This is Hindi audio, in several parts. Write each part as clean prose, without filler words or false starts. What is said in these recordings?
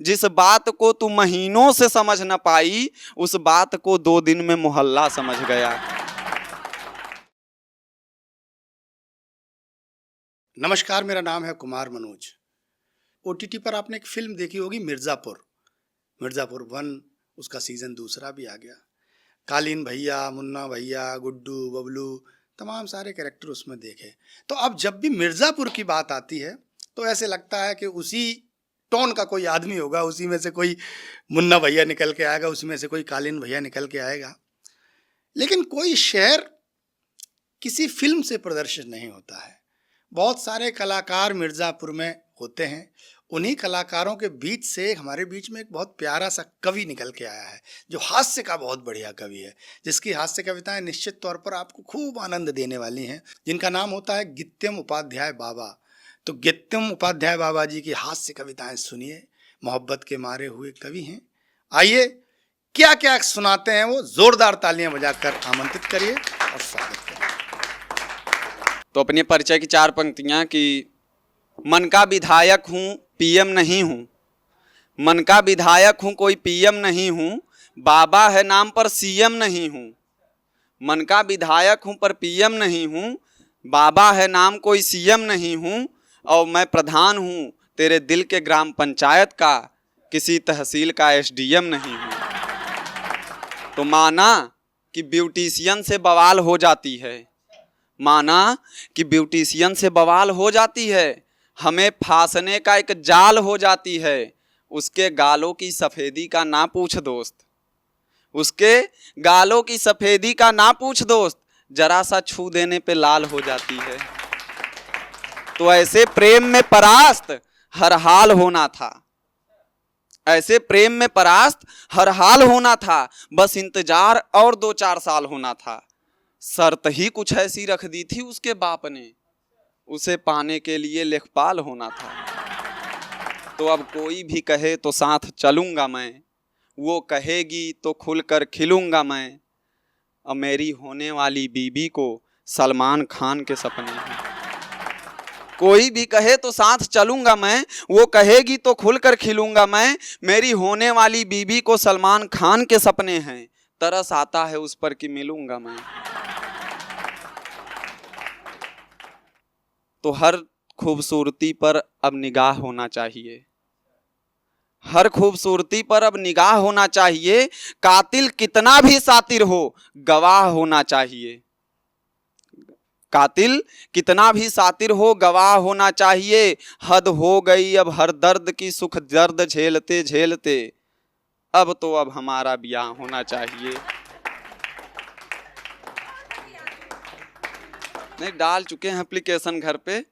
जिस बात को तू महीनों से समझ न पाई, उस बात को 2 दिन में मोहल्ला समझ गया। नमस्कार, मेरा नाम है कुमार मनोज। ओटीटी पर आपने एक फिल्म देखी होगी मिर्ज़ापुर 1, उसका सीज़न 2 भी आ गया। कालीन भैया, मुन्ना भैया, गुड्डू, बबलू, तमाम सारे कैरेक्टर उसमें देखे। तो अब जब भी मिर्ज़ापुर की बात आती है तो ऐसे लगता है कि उसी टोन का कोई आदमी होगा, उसी में से कोई मुन्ना भैया निकल के आएगा, उसी में से कोई कालीन भैया निकल के आएगा। लेकिन कोई शहर किसी फिल्म से प्रदर्शित नहीं होता है। बहुत सारे कलाकार मिर्ज़ापुर में होते हैं। उन्हीं कलाकारों के बीच से हमारे बीच में एक बहुत प्यारा सा कवि निकल के आया है, जो हास्य का बहुत बढ़िया कवि है, जिसकी हास्य कविताएं निश्चित तौर पर आपको खूब आनंद देने वाली हैं, जिनका नाम होता है गित्तेम उपाध्याय बाबा। तो गित्तेम उपाध्याय बाबा जी की हास्य कविताएं सुनिए। मोहब्बत के मारे हुए कवि हैं। आइए, क्या क्या सुनाते हैं वो जोरदार तालियां बजाकर आमंत्रित करिए और स्वागत करिए। तो अपने परिचय की 4 पंक्तियां कि मन का विधायक हूँ, पीएम नहीं हूँ। मन का विधायक हूँ, कोई पीएम नहीं हूँ। बाबा है नाम पर सीएम नहीं हूँ। मन का विधायक हूँ पर पीएम नहीं हूँ। बाबा है नाम, कोई सीएम नहीं हूँ। और मैं प्रधान हूँ तेरे दिल के ग्राम पंचायत का, किसी तहसील का एसडीएम नहीं हूँ। तो माना कि ब्यूटिशियन से बवाल हो जाती है, माना कि ब्यूटिशियन से बवाल हो जाती है, हमें फांसने का एक जाल हो जाती है। उसके गालों की सफ़ेदी का ना पूछ दोस्त, उसके गालों की सफ़ेदी का ना पूछ दोस्त, जरा सा छू देने पे लाल हो जाती है। तो ऐसे प्रेम में परास्त हर हाल होना था, ऐसे प्रेम में परास्त हर हाल होना था। बस इंतजार और 2-4 साल होना था। शर्त ही कुछ ऐसी रख दी थी उसके बाप ने, उसे पाने के लिए लेखपाल होना था। तो अब कोई भी कहे तो साथ चलूंगा मैं, वो कहेगी तो खुलकर खिलूंगा मैं। अब मेरी होने वाली बीबी को सलमान खान के सपने हैं। कोई भी कहे तो साथ चलूंगा मैं, वो कहेगी तो खुलकर खिलूंगा मैं। मेरी होने वाली बीबी को सलमान खान के सपने हैं, तरस आता है उस पर कि मिलूंगा मैं। तो हर खूबसूरती पर अब निगाह होना चाहिए, हर खूबसूरती पर अब निगाह होना चाहिए। कातिल कितना भी सातिर हो, गवाह होना चाहिए। कातिल कितना भी सातिर हो, गवाह होना चाहिए। हद हो गई अब हर दर्द की, सुख दर्द झेलते झेलते, अब तो अब हमारा ब्याह होना चाहिए। नहीं, डाल चुके हैं एप्लीकेशन घर पे।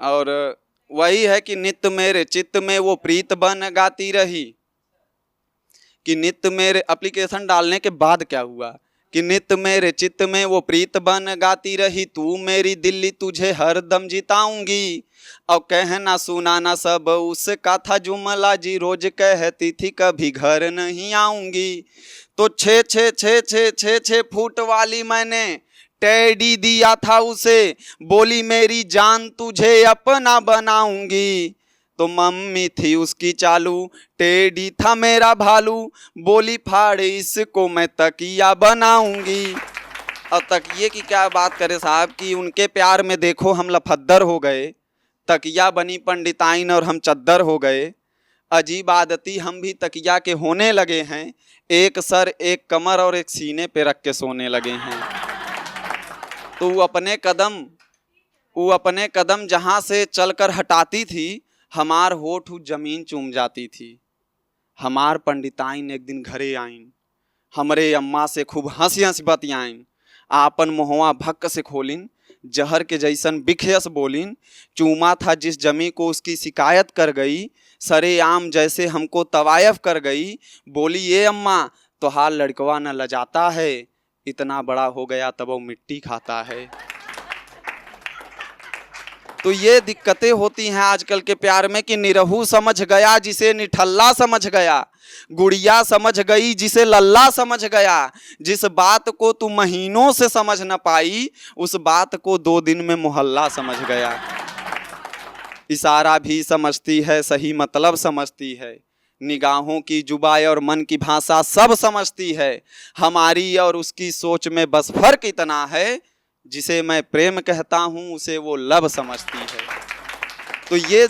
और वही है कि नित्य मेरे चित्त में वो प्रीत बन गाती रही, कि नित्य मेरे, एप्लीकेशन डालने के बाद क्या हुआ कि नित्य मेरे चित्त में वो प्रीत बन गाती रही। तू मेरी दिल्ली तुझे हर दम जिताऊंगी। और कहना सुनाना सब उसका था जुमला जी, रोज कहती थी कभी घर नहीं आऊंगी। तो 6 फुट वाली मैंने टेडी दिया था उसे, बोली मेरी जान तुझे अपना बनाऊंगी। तो मम्मी थी उसकी चालू, टेडी था मेरा भालू, बोली फाड़ इसको मैं तकिया बनाऊंगी। और तकिए की क्या बात करें साहब, कि उनके प्यार में देखो हम लफद्दर हो गए। तकिया बनी पंडिताइन और हम चद्दर हो गए। अजीब आदती हम भी तकिया के होने लगे हैं, एक सर एक कमर और एक सीने पे रख के सोने लगे हैं। तो वो अपने कदम जहाँ से चलकर हटाती थी, हमार होठ जमीन चूम जाती थी। हमार पंडिताइन एक दिन घरे आइन, हमरे अम्मा से खूब हंसी हंसी बतियाइन। आपन मोहवा भक्क से खोलिन, जहर के जैसन बिखयस बोलिन। चूमा था जिस जमी को उसकी शिकायत कर गई, सरे आम जैसे हमको तवायफ कर गई। बोली ये अम्मा तोहार लड़कवा न लजाता है, इतना बड़ा हो गया तब वो मिट्टी खाता है। तो ये दिक्कतें होती हैं आजकल के प्यार में कि निरहू समझ गया जिसे निठल्ला समझ गया, गुड़िया समझ गई जिसे लल्ला समझ गया। जिस बात को तू महीनों से समझ न पाई, उस बात को 2 दिन में मोहल्ला समझ गया। इशारा भी समझती है, सही मतलब समझती है, निगाहों की जुबान और मन की भाषा सब समझती है। हमारी और उसकी सोच में बस फर्क इतना है, जिसे मैं प्रेम कहता हूँ उसे वो लब समझती है। तो ये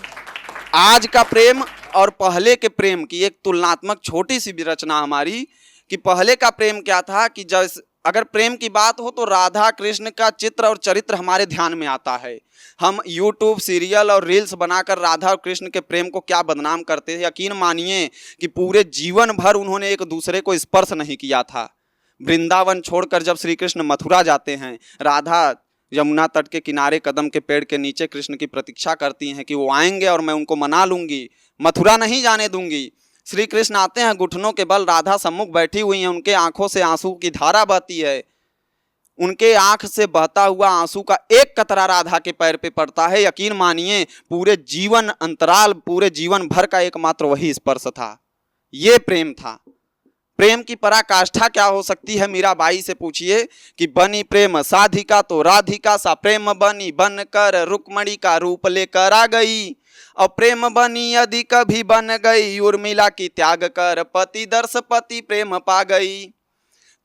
आज का प्रेम और पहले के प्रेम की एक तुलनात्मक छोटी सी भी रचना हमारी, कि पहले का प्रेम क्या था कि जैसे अगर प्रेम की बात हो तो राधा कृष्ण का चित्र और चरित्र हमारे ध्यान में आता है। हम यूट्यूब सीरियल और रील्स बनाकर राधा और कृष्ण के प्रेम को क्या बदनाम करते हैं। यकीन मानिए कि पूरे जीवन भर उन्होंने एक दूसरे को स्पर्श नहीं किया था। वृंदावन छोड़कर जब श्री कृष्ण मथुरा जाते हैं, राधा यमुना तट के किनारे कदम के पेड़ के नीचे कृष्ण की प्रतीक्षा करती हैं कि वो आएंगे और मैं उनको मना लूंगी, मथुरा नहीं जाने दूंगी। श्री कृष्ण आते हैं, घुटनों के बल राधा सम्मुख बैठी हुई हैं, उनके आंखों से आंसू की धारा बहती है। उनके आंख से बहता हुआ आंसू का एक कतरा राधा के पैर पे पड़ता है। यकीन मानिए पूरे जीवन अंतराल, पूरे जीवन भर का एकमात्र वही स्पर्श था। ये प्रेम था। प्रेम की पराकाष्ठा क्या हो सकती है, मीराबाई से पूछिए कि बनी प्रेम साधिका तो राधिका सा प्रेम बनी, बन कर रुक्मणी का रूप लेकर आ गई। और प्रेम बनी यदि कभी बन गई, उर्मिला की त्याग कर पति दर्श पति प्रेम पा गई।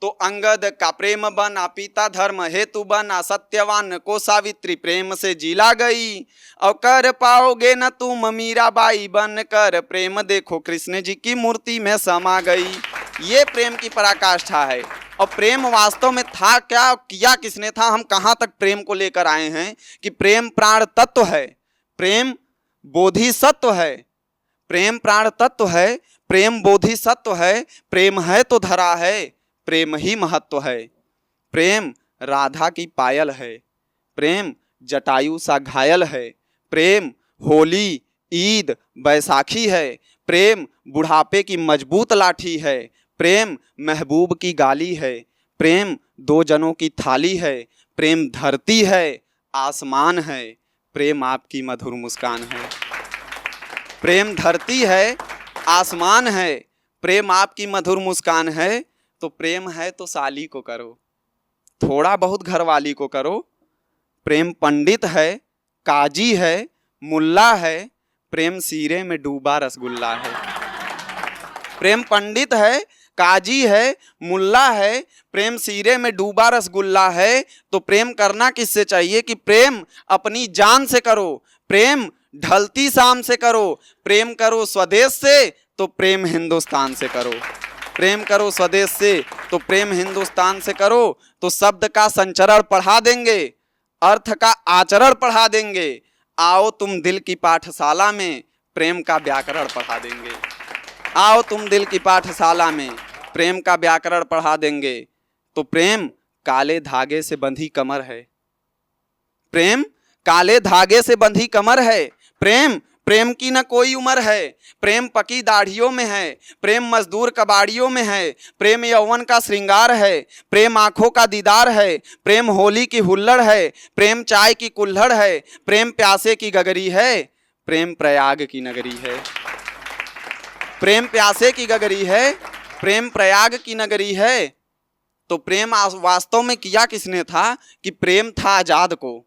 तो अंगद का प्रेम बना पिता धर्म हेतु बना, सत्यवान को सावित्री प्रेम से जिला गई। और कर पाओगे न तुम मीराबाई, बन कर प्रेम देखो कृष्ण जी की मूर्ति में समा गई। ये प्रेम की पराकाष्ठा है। और प्रेम वास्तव में था क्या, किया किसने था, हम कहाँ तक प्रेम को लेकर आए हैं कि प्रेम प्राण तत्व है, प्रेम बोधिसत्व है, प्रेम प्राण तत्व है, प्रेम बोधिसत्व है, प्रेम है तो धरा है, प्रेम ही महत्व है। प्रेम राधा की पायल है, प्रेम जटायु सा घायल है, प्रेम होली ईद बैसाखी है, प्रेम बुढ़ापे की मजबूत लाठी है, प्रेम महबूब की गाली है, प्रेम दो जनों की थाली है, प्रेम धरती है आसमान है, प्रेम आपकी मधुर मुस्कान है। प्रेम धरती है आसमान है, प्रेम आपकी मधुर मुस्कान है। तो प्रेम है तो साली को करो, थोड़ा बहुत घरवाली को करो। प्रेम पंडित है, काजी है, मुल्ला है, प्रेम सीरे में डूबा रसगुल्ला है। प्रेम पंडित है, काजी है, मुल्ला है, प्रेम सीरे में डूबा रसगुल्ला है। तो प्रेम करना किससे चाहिए कि प्रेम अपनी जान से करो, प्रेम ढलती शाम से करो, प्रेम करो स्वदेश से तो प्रेम हिंदुस्तान से करो, प्रेम करो स्वदेश से तो प्रेम हिंदुस्तान से करो। तो शब्द का संचरण पढ़ा देंगे, अर्थ का आचरण पढ़ा देंगे। आओ तुम दिल की पाठशाला में, प्रेम का व्याकरण पढ़ा देंगे। आओ तुम दिल की पाठशाला में, प्रेम का व्याकरण पढ़ा देंगे। तो प्रेम काले धागे से बंधी कमर है, प्रेम काले धागे से बंधी कमर है। प्रेम प्रेम की न कोई उम्र है, प्रेम पकी दाढ़ियों में है, प्रेम मजदूर कबाड़ियों में है, प्रेम यौवन का श्रृंगार है, प्रेम आंखों का दीदार है, प्रेम होली की हुल्लड़ है, प्रेम चाय की कुल्हड़ है, प्रेम प्यासे की गगरी है, प्रेम प्रयाग की नगरी है। प्रेम प्यासे की गगरी है, प्रेम प्रयाग की नगरी है। तो प्रेम वास्तव में किया किसने था कि प्रेम था आजाद को,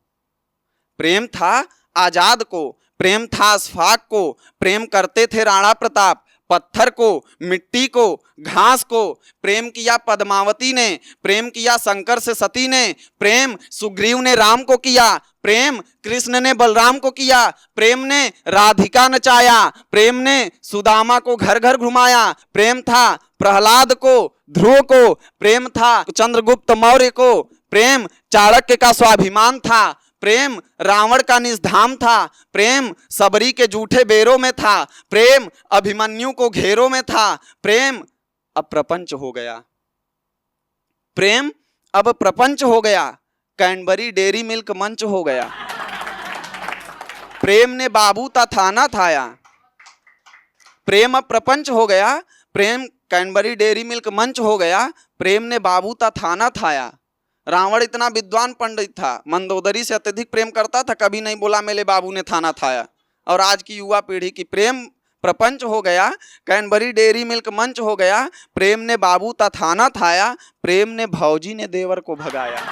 प्रेम था आजाद को, प्रेम था अशफाक को, प्रेम करते थे राणा प्रताप, पत्थर को, मिट्टी को, घास को। प्रेम किया पद्मावती ने, प्रेम किया शंकर से सती ने, प्रेम सुग्रीव ने राम को किया, प्रेम कृष्ण ने बलराम को किया, प्रेम ने राधिका नचाया, प्रेम ने सुदामा को घर घर घुमाया, प्रेम था प्रहलाद को, ध्रुव को, प्रेम था चंद्रगुप्त मौर्य को, प्रेम चाणक्य का स्वाभिमान था, प्रेम रावण का निजधाम था, प्रेम सबरी के जूठे बेरों में था, प्रेम अभिमन्यु को घेरों में था। प्रेम अब प्रपंच हो गया, प्रेम अब प्रपंच हो गया, कैडबरी डेयरी मिल्क मंच हो गया। प्रेम ने बाबू ता थाना थाया, प्रेम अब प्रपंच हो गया, प्रेम कैडबरी डेयरी मिल्क मंच हो गया, प्रेम ने बाबू ता थाना थाया। रावण इतना विद्वान पंडित था, मंदोदरी से अत्यधिक प्रेम करता था, कभी नहीं बोला मेरे बाबू ने थाना थाया। और आज की युवा पीढ़ी की प्रेम प्रपंच हो गया, कैडबरी डेयरी मिल्क मंच हो गया, प्रेम ने बाबू ता थाना थाया, प्रेम ने भौजी ने देवर को भगाया।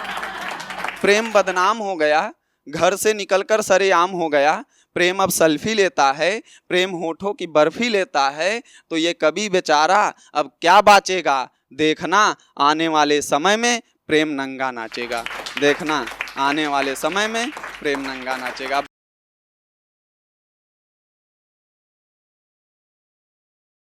प्रेम बदनाम हो गया, घर से निकलकर सरेआम हो गया, प्रेम अब सेल्फी लेता है, प्रेम होठों की बर्फी लेता है, तो ये कवि बेचारा अब क्या बाचेगा। देखना आने वाले समय में प्रेम नंगा नाचेगा। देखना आने वाले समय में प्रेम नंगा नाचेगा।